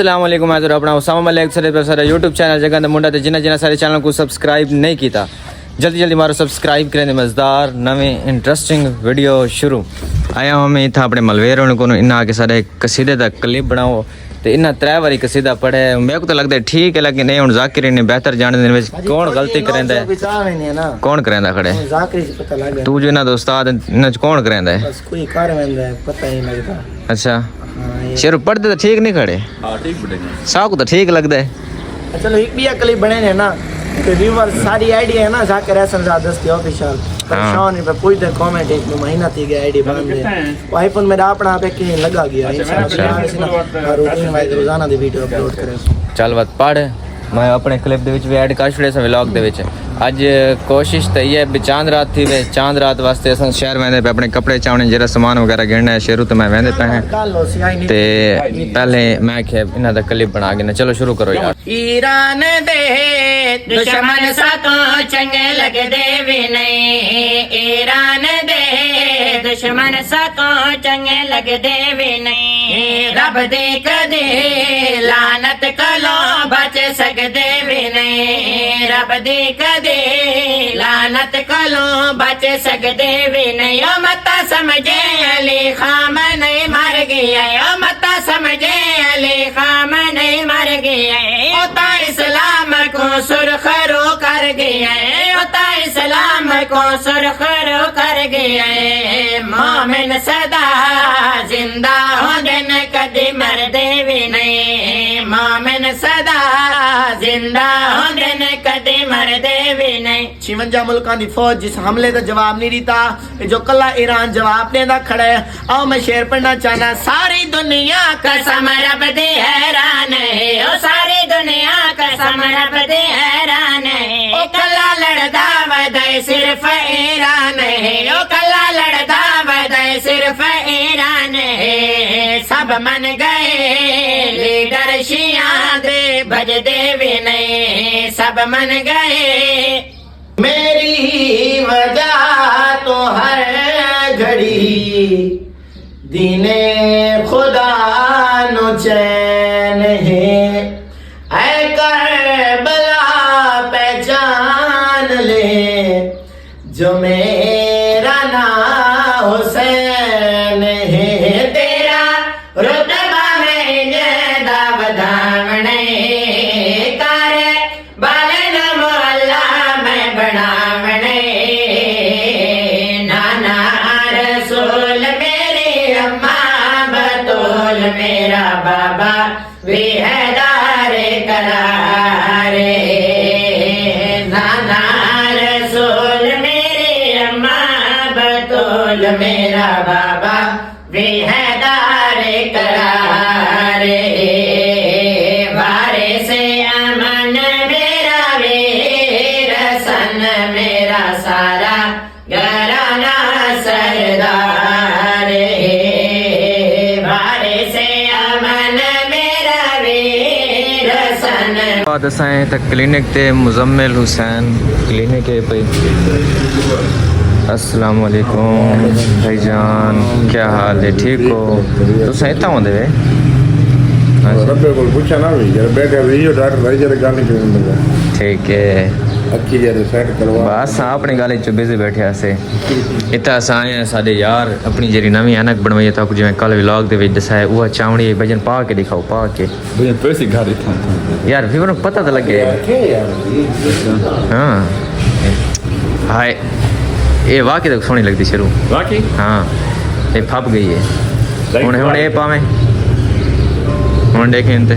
अस्सलाम वालेकुम मैं अपना उसामा मलिक सारे यूट्यूब चैनल जगह मुंडा ते जिन्हें सारे चैनल को सब्सक्राइब नहीं किया जल्दी मारो सब्सक्राइब करें मज़ेदार नवे इंटरेस्टिंग वीडियो शुरू आया हूँ मैं इतना अपने मलवेर को इन्हें आके सारे कसीदे का क्लिप बनाओ तो इन्हें 3 बारी कसीदा पढ़े मेरे को तो लगता है ठीक है लेकिन नहीं हूँ जाकिर ने बेहतर जाने कौन गलती करेंदा है कौन करेंदा खड़े तू जो इन्हें दोस्ताद इन्हें कौन करेंदा है अच्छा शेर पढ़ते तो ठीक नहीं खड़े साहब को तो ठीक लगता है चलो एक भी क्लिप बने ने ना तो व्यूवर सारी आईडी है ना जाकिर हसन ज़ादस की ऑफिशियल परेशान पे पूछ दे कमेंट एक महीना थी गया आईडी बंद है वो आईफोन मेरा अपना पे के लगा गया इंशाल्लाह रूटीन वाइज रोजाना दी वीडियो अपलोड करे चल बात पढ़ मैं अपने क्लिप दे विच भी ऐड कर छड़े सा व्लॉग दे विच आज कोशिश तो ये है चांद रात थी वे चांद रात वास्ते अस शहर वेंदे पे अपने कपड़े चावने जरा सामान वगैरह गिनना है शेरू तो मैं वेंदे पे हैं ते पहले मैं खे इना दा क्लिप बना के ना चलो शुरू करो यार ईरान दे दुश्मन साको चंगे लगदे भी नहीं ईरान दे दुश्मन साको चंगे लगदे भी नहीं रब दे कदे लानत कलो बच सकदे भी नहीं रब दे कदे लानत कलो बच सकदे भी नहीं ओ मता समझे अली खामने मर गया ओ मता समझे अली खामने मर गया ओता इस्लाम को सुरखरो कर गया ओता इस्लाम को सुरखरो कर गया मोमिन सदा जिंदा हो दिन कदी मर दे भी नहीं मोमिन सदा जिंदा हो दिन कदी मर दे भी नहीं 56 मुल्कां दी फौज जिस हमले का जवाब नहीं देता जो कला ईरान जवाब देना खड़ा है आओ मैं शेर पढ़ना चाहना सारी दुनिया कसम रब दे हैरान है ओ सारी दुनिया कसम रब दे हैरान है ओ कला लड़दा वदे सिर्फ ईरान है ओ कला लड़दा वदे सिर्फ ईरान है सब मन गए लीडर शिया दे भज दे भी नहीं सब मन गए मेरी वजह तो हर घड़ी दीने खुदा नो चैन है ऐ करबला पहचान ले जो मेरा नाम हुसैन है तेरा रुतबा में ज्यादा बधावने कर बालन मोहल्ला में बनावने नाना रसूल मेरी अम्मा बतौल मेरा बाबा भी हैदारे करारे नाना रसूल मेरी अम्मा बतौल मेरा बाबा भी हैदारे करारे बारे से अमन मेरा वीर सन मेरा सारा घराना सरदार बारे से अमन मेरा वीर सन बाद असां त क्लिनिक ते मुजम्मिल हुसैन क्लिनिक है पे अस्सलाम वालेकुम भाईजान क्या हाल है ठीक हो तो सही होंदे वे रब्बे को पूछा ना भी जरा बैठे रहियो डॉक्टर भाई जरा गाली करने लगा ठीक है अक्की जरा सेट करवा बस अपनी गल च बिजी बैठे से इतना अस आए हैं साढ़े यार अपनी जी नवी ऐनक बनवाई है तक जिवें कल व्लॉग दे विच दसाया वह चावणी भजन पा के दिखाओ पा के भजन पैसे घर था यार फिर पता तो लगे हाँ हाय ये वाकई तो सोहनी लगती शुरू वाकई हाँ ये फप गई है हूँ ये पावे हूँ देखें इनते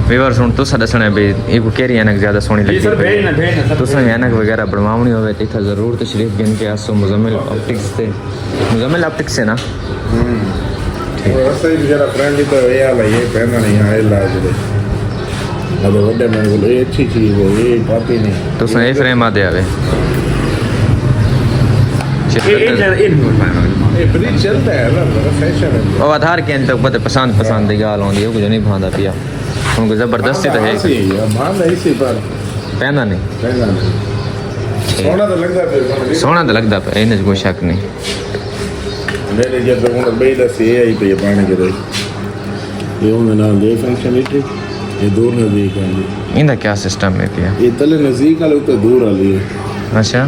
व्यूअर्स हूँ तुसा दसना भी ये केरी ऐनक ज़्यादा सोहनी लगती तुसा ऐनक वगैरह बनवानी हो तो इतना ज़रूर तशरीफ गिन के आसो मुजम्मिल ऑप्टिक्स से मुजम्मिल ऑप्टिक्स से ना सही जरा फ्रेंडली तो ये वाला ये पहनना नहीं आए लाज दे अब वड्डे में बोलो ये अच्छी चीज़ है ये पाती नहीं तुसा ये फ्रेम आ दे आवे चलता है ना फैशन है और आधार के अंत पता पसंद की गाल आँदी है कुछ नहीं भांदा पिया उनको जबरदस्ती तो है पहना नहीं सोहना तो लगता पे इन कोई शक नहीं मैंने जब तक उन्हें बेदा से आई पे पानी के ये उन्हें नाल दे फंक्शन इटे ये दूर नजदीक है इंदा क्या सिस्टम है पिया ये तले नजदीक वाले तो दूर वाली है अच्छा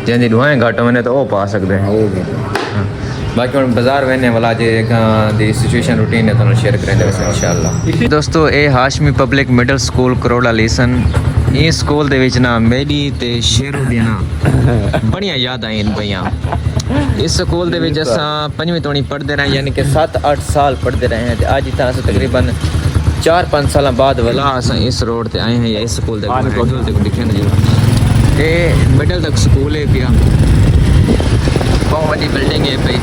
जैसे दुआएं घाटों में तो वो पा सकते हैं हाँ, वो बेटा। बाकी हम बाजार वेने वाला जे दी सिचुएशन रूटीन है तो शेयर करेंगे वैसे इंशाल्लाह दोस्तों ये Hashmi public middle school Karora लीसन ये स्कूल दे विच ना मेरी ते शेरू दी ना बड़िया याद आई इन भैया इस स्कूल दे विच असां पंजवीं तोणी पढ़दे रहे यानी कि 7-8 साल पढ़दे रहे हैं आज इतना अस तकरीबन 4-5 साल बाद वाला असां इस रोड ते आए हैं या इस स्कूल दे मौजूद तक दिखे ना ये मिडल तक स्कूल है पिया बहुत बड़ी बिल्डिंग है भाई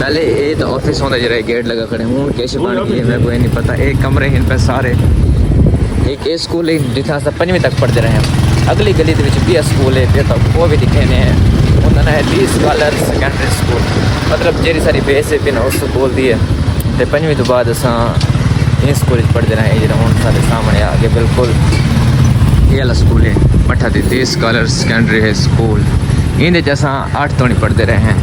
पहले ये तो ऑफिस होता जरा गेट लगा खड़े हूँ कैसे बन गई है मेरे को ये नहीं पता एक कमरे हैं इन पे सारे एक ये स्कूल है जितना अस पंजवीं तक पढ़ते रहे हैं अगली गली भी स्कूल है फिर तक वो भी दिखे ने उन्होंने है ली स्कॉलर सेकेंडरी स्कूल मतलब जेरी सारी बेस है उस स्कूल दी है तो पंजवीं तो बाद अस ये स्कूल पढ़ते रहे जरा हूँ सारे सामने आगे बिल्कुल ये वाला स्कूल है मठा दी स्कॉलर सेकेंडरी है स्कूल इंदे च असां 8 तोणी पढ़ते रहे हैं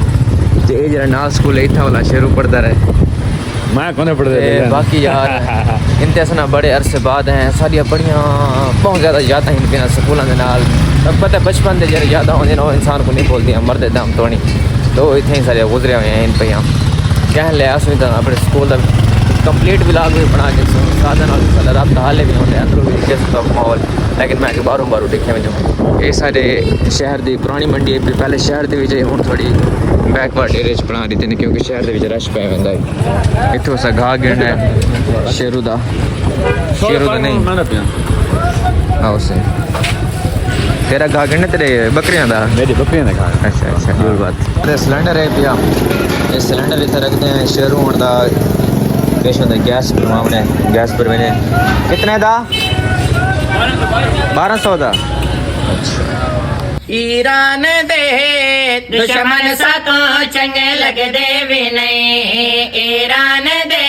ते ये जरा नाल स्कूल है इतना वाला शेरू पढ़ता रहे मैं कोने पढ़ते बाकी यार इनते अस ना बड़े अरसे बाद हैं सारिया बड़ियाँ बहुत ज़्यादा यादां इनके स्कूलों के नाल पता बचपन के जरा यादां होंगे ना इंसान को नहीं बोलती मरदे दम तोड़ी तो इतने ही सारे गुजरे हुए हैं इन पे कह लिया अस अपने स्कूल का कंप्लीट ब्लॉग भी बना के साधन रब हाले भी होंगे अंदरों भी किस माहौल लेकिन मैं बाहरों बाहरों दिखे में ये सारे शहर की पुरानी मंडी है पहले शहर के हूँ थोड़ी बैकवर्ड एरिया बना दी थी क्योंकि शहर के रश पै पैंदा है इतों अस घाह गिरना है शेरू का नहीं आओ से तेरा घाह गिरना तेरे बकरियां का मेरी बकरियां का अच्छा अच्छा कोई बात अरे सिलेंडर है पिया ये सिलेंडर इतना रखते हैं शेरू होने का पेश होता है गैस भरवाने गैस पर मैंने कितने दा 1200 दा ईरान दे दुश्मन सातों चंगे लगदे भी नहीं ईरान दे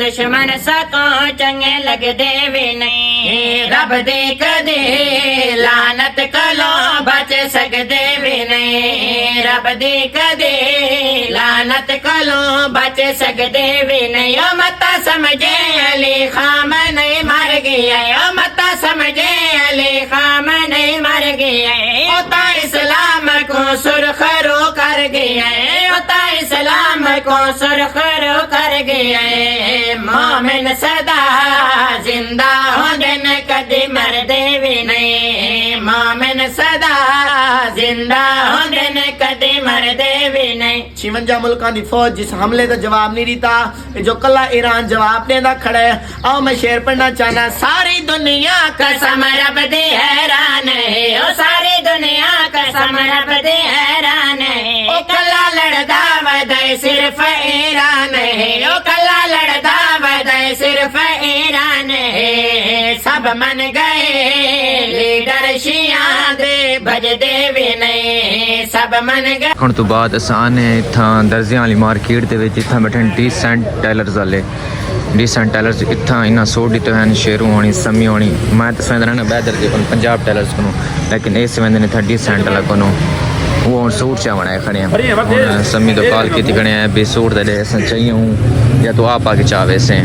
दुश्मन सातों चंगे लगदे भी नहीं रब दे कदे लानत कलो बच सकदे भी नहीं रब दे कदे लानत कलो बच सकदे भी नहीं ओ मता समझे अली खामने मर गया ओ मता समझे अली खामने मर गया होता इस्लाम को सुरखरू कर गया होता इस्लाम को सुरखरू कर गया मोमिन सदा जिंदा होंगे न कदी मरदे भी नहीं मोमिन सदा जिंदा होंगे न कदी मरदे भी नहीं 56 मुल्कां दी फौज जिस हमले का जवाब नहीं देता जो कला ईरान जवाब देता खड़ा है आओ मैं शेर पढ़ना चाहना सारी दुनिया कसम रब दे हैरान है ओ सारी दुनिया कसम रब दे हैरान है ओ कला लड़दा वदे सिर्फ ईरान है ओ कला लड़दा वदे सिर्फ ईरान है सब मन गए लीडर शिया दे भजदे भी नहीं सब मन गए ਹੁਣ ਤੋਂ ਬਾਅਦ ਅਸਾਂ ਨੇ ਇੱਥਾਂ ਦਰਜ਼ੀਆਂ ਵਾਲੀ ਮਾਰਕੀਟ ਦੇ ਵਿੱਚ ਇੱਥਾਂ ਬੈਠਣ ਡੀਸੈਂਟ ਟੇਲਰਸ ਵਾਲੇ ਡੀਸੈਂਟ ਟੇਲਰਸ ਇੱਥਾਂ ਇਨਾ ਸੋਡੀ ਤੇ ਹਨ ਸ਼ੇਰੂ ਹੋਣੀ ਸਮੀ ਹੋਣੀ ਮੈਂ ਤਾਂ ਸਮਝਦਾ ਨਾ ਬੈਦਰ ਦੇ ਕੋਲ ਪੰਜਾਬ ਟੇਲਰਸ ਕੋਲ लेकिन इस वेंदे ने था डिसेंट वाला कोनो वो सूट चा बनाए खड़े हैं सम्मी तो कॉल की खड़े हैं भी सूट दे असें चाहिए हूँ या तो आप आके चाहे से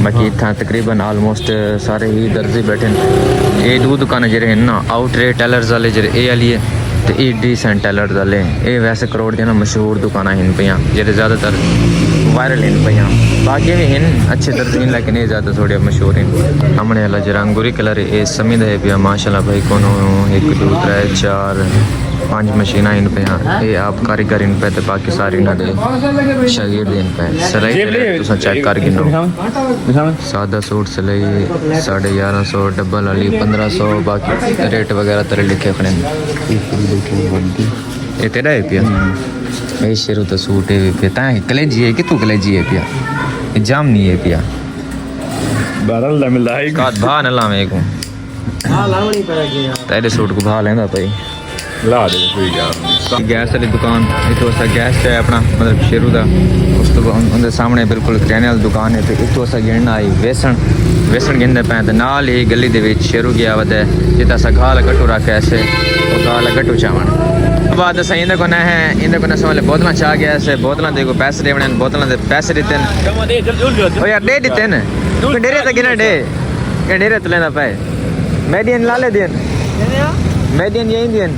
बाकी इतना तकरीबन ऑलमोस्ट सारे ही दर्जी बैठे ये दो दुकान जेरे ना आउट रे टेलर्स वाले जेरे ए वाली है तो ये डिसेंट टेलर वाले ये वैसे करोड़ दी ना मशहूर दुकान हैं पे जेरे ज़्यादातर वायरल हैं पे बाकी भी हैं अच्छे दर्जी हैं लेकिन ये ज़्यादा थोड़े मशहूर हैं हमने वाला जरा अंगूरी कलर ये समीद है पिया माशाल्लाह भाई कोनो 1 2 3 4 5 मशीन इन पे ये आप कारीगर इन पे तो बाकी सारी ना दे शागिर्द इन पे सिलाई तुसा चेक कर गिनो सादा सूट सिलाई 1150 डबल वाली 1500 बाकी रेट वगैरह तेरे लिखे खड़े ये तेरा है पिया ये शेरू तो सूट है पिया कलेजी है कि तू कलेजी है पिया ये जाम नहीं है पिया बहरहाल मिलदा है का भा न लावे को हां लावनी पड़ेगी तेरे सूट को भा लेंदा भाई ला दे कोई यार गैस वाली दुकान इतों असा गैस है अपना मतलब शेरू का उस तो उनके सामने बिल्कुल किराने वाली दुकान है तो इतों असा गिरना आई वेसन गिनते पे तो नाल ही गली दे विच शेरू गया वत है जिता असा गाल गट्टू रखे ऐसे वो गाल गट्टू चावन बाद अस इंदे को है इंदे को वाले बोतल चाह गया से बोतल दे को पैसे देवने बोतल दे पैसे देते ओ यार दे देते न डेरे तक ना डे के डेरे तो लेना पाए मेडियन ला ले देन मेडियन ये इंडियन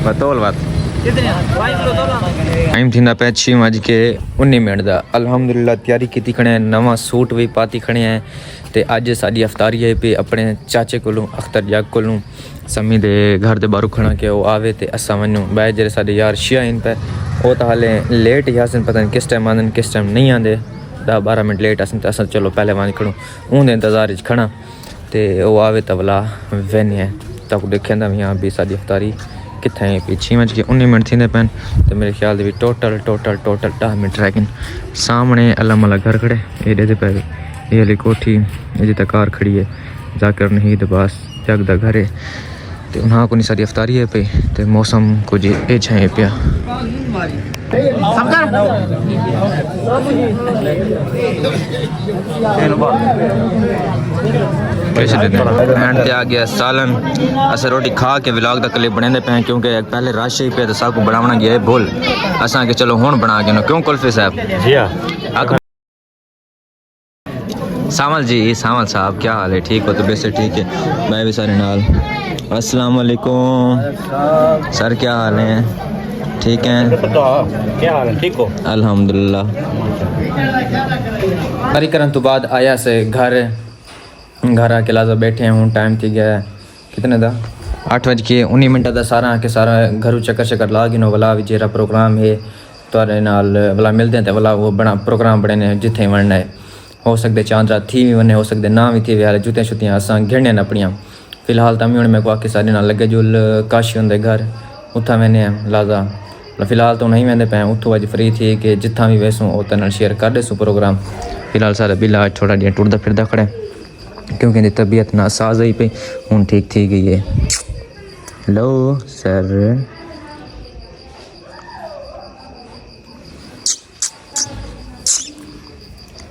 बतौल बात टाइम थींदा पे 6:19 दा अल्हम्दुलिल्लाह तैयारी कीती खणे नवा सूट भी पाती खणे है ते अज साडी अफ्तारी है पे अपने चाचे कोलों अख्तर जग कोलों समी दे घर दे बाहर खड़ा के वो आवे ते असा वनु बाय जेरे साडे यार शिया इन पे वो तो हाले लेट ही आसन पता नहीं किस टाइम आंदन किस टाइम नहीं आंदे 10-12 मिनट लेट आसन ते असा चलो पहले वन खड़ो उन दे इंतजार च खड़ा ते वो आवे तबला वेने है तक देखंदा भी हां भी साडी अफ्तारी किथे है पे 6:19 थींदे पेन ते मेरे ख्याल दे भी टोटल 10 मिनट रह सामने अल्लाह घर खड़े एडे दे पे ये वाली कोठी ये तक कार खड़ी है जाकर नहीं तो बस जग दा घर है ते उन्हां को नहीं सारी अफ्तारी है पे ते मौसम कुछ ए छे पिया कैसे देते हैं एंड ते आ गया सालन अस रोटी खा के व्लॉग दा क्लिप बनाने पे क्योंकि पहले रश ही पे तो सब को बनावना गया है भूल असा के चलो हुन बना के क्यों कुल्फी साहब जी हां सामल जी सामल साहब क्या हाल है ठीक हो तो वैसे ठीक है मैं भी सारे नाल अस्सलाम वालेकुम सर क्या हाल है ठीक है क्या हाल है ठीक हो अल्हम्दुलिल्लाह सारी करन तो बाद आया से घर आके लाजा बैठे हूँ टाइम थी गया कितने दा 8:19 दा सारा के सारा घर चक्कर ला गिनो वाला भी जेरा प्रोग्राम है तुहारे नाल वाला मिलते हैं वाला वो बड़ा प्रोग्राम बड़े ने जिथे बनना है हो सकते चांद रात थी भी वने हो सकते ना भी थी हाल जुतियां शुतियां असां गिणने न अपनियां फिलहाल तमी हुण मेरे को आके सारे नाल लगे जुल काशी हुंदे घर उत्था वेने लाजा फिलहाल तो नहीं वेंदे पे उत्थों अज फ्री थी कि जिथा भी वैसूं उतना नाल शेयर कर देसूं प्रोग्राम फिलहाल सारा बिला थोड़ा जिहा टुरदा फिरदा खड़े क्योंकि इनकी तबीयत ना साज ही पे हुण ठीक थी गई है लो सर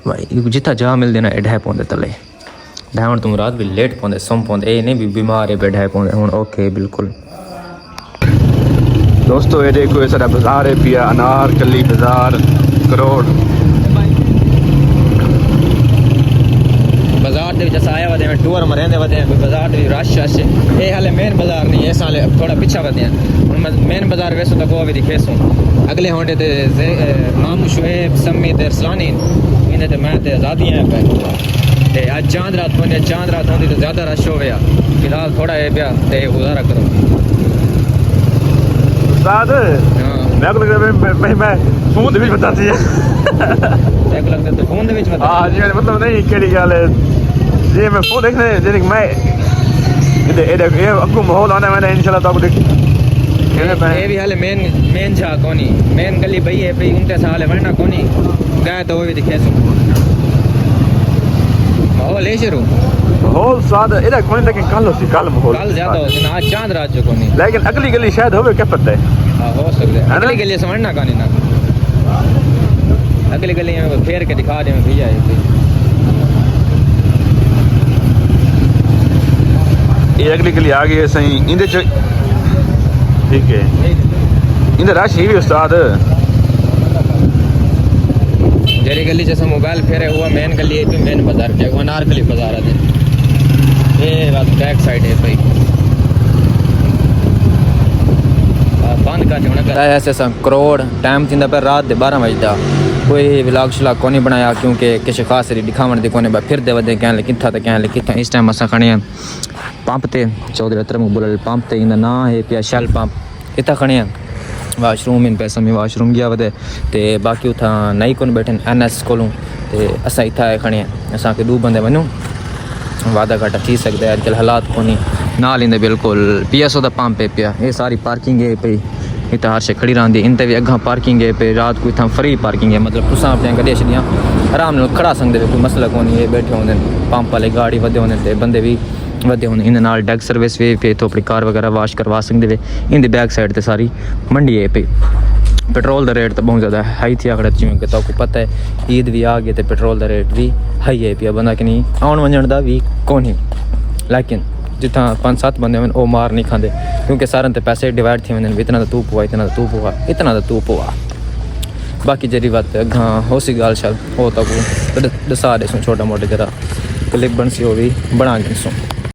भाई जितना जा मिलते ना ढह पौंदे तले ढावण तुम रात भी लेट पौंदे सम पौंदे ये नहीं भी बीमार है पे ढह पौंदे हुण ओके बिल्कुल दोस्तों ये देखो ये सारा बाजार है पिया अनारकली बाजार करोड़ बाजार दे जैसा आया वदे में टूर मरेंदे वदे बाजार दे रश ये हाले मेन बाजार नहीं है साले थोड़ा पीछे वदे हुण मेन बाजार वैसो तो को भी दिखेसो अगले होंडे ते मामू शुएब सम्मी ते रसलानी इने ते मैं ते आजादी है पे ते आज चांद रात होंदी तो ज्यादा रश हो गया फिलहाल थोड़ा है पिया ते गुजारा करो उस्ताद मैं को लगदा मैं फोन दे विच बताती है एक लगदा तो फोन दे विच बता हां जी मतलब नहीं केड़ी गल है ये मैं फोन देखने जे मैं ये अगू माहौल आने मैंने इंशाल्लाह तो देख ये भी हाले मेन जा कोनी मेन गली भई है भई उनते साले वरना कोनी गए तो वो भी दिखे सो माहौल है शुरू माहौल साद एदा कोनी लेकिन कल माहौल कल ज्यादा हो ना आज चांद रात जो कोनी लेकिन अगली गली शायद होवे क्या पता है हां हो सकता है अगली गली समझना कोनी ना अगली गली में फेर के दिखा दे मैं भैया ये अगली गली आ गई है सही इंदे ठीक है इंदे रश ही भी उस्ताद जेरी गली जैसा मोबाइल फेरे हुआ मेन गली है मेन बाजार के अनारकली बाजार है ये बात बैक साइड है भाई बंद कर देना ऐसे सब करोड़ टाइम थींदा पे रात दे 12 बजे दा कोई व्लॉग शलॉग को नहीं बनाया क्योंकि किसी खास दिखावन दी कोने फिर दे वदे कहन ले किथा इस टाइम असा खड़े हैं पंप ते चौधरी अतर मकबूल पंप ते इंदा ना है पिया शैल पंप इतना खड़े हैं वाशरूम इन पैसा में वाशरूम गया वदे ते बाकी उथा नहीं कोन बैठे NS कोलों ते असा इथा खड़े हैं असा के दो बंदे बनू वादा घाटा थी सकता है आजकल हालात को नहीं नाल इंदे बिल्कुल PSO दा पंप है पिया ये सारी पार्किंग है पई इतना हर शे खड़ी रही इन भी अगर पार्किंग है पे रात को इतना फ्री पार्किंग है मतलब तुसा अपने गड्डियां छड़ियां आराम नाल खड़ा सकते कोई मसला को नहीं है बैठे होंगे पंप वाले गाड़ी वधे होंगे बंदे भी वधे होंगे इन डेक सर्विस भी पे तो अपनी कार वगैरह वाश करवा सकते वे इन बैक साइड ते सारी मंडी है पे पेट्रोल का रेट तो बहुत ज़्यादा हाई थी आखड़ा जिमें कि तो पता है ईद भी आ गई तो पेट्रोल का रेट भी हाई है पिया बंदा कि नहीं आने वजन का भी कोनी लेकिन जिथा 5-7 बंदे होवन वो मार नहीं खाते क्योंकि सारे ते पैसे डिवाइड थी वञनि इतना तू पवा इतना तू पवा इतना तू पवा बाकी जरी बात अॻां हो सी ॻाल्हि छा हो त पोइ ॾिसा ॾिसूं छोटा मोटा जरा क्लिप बणसी हो भी बणा ॾिसूं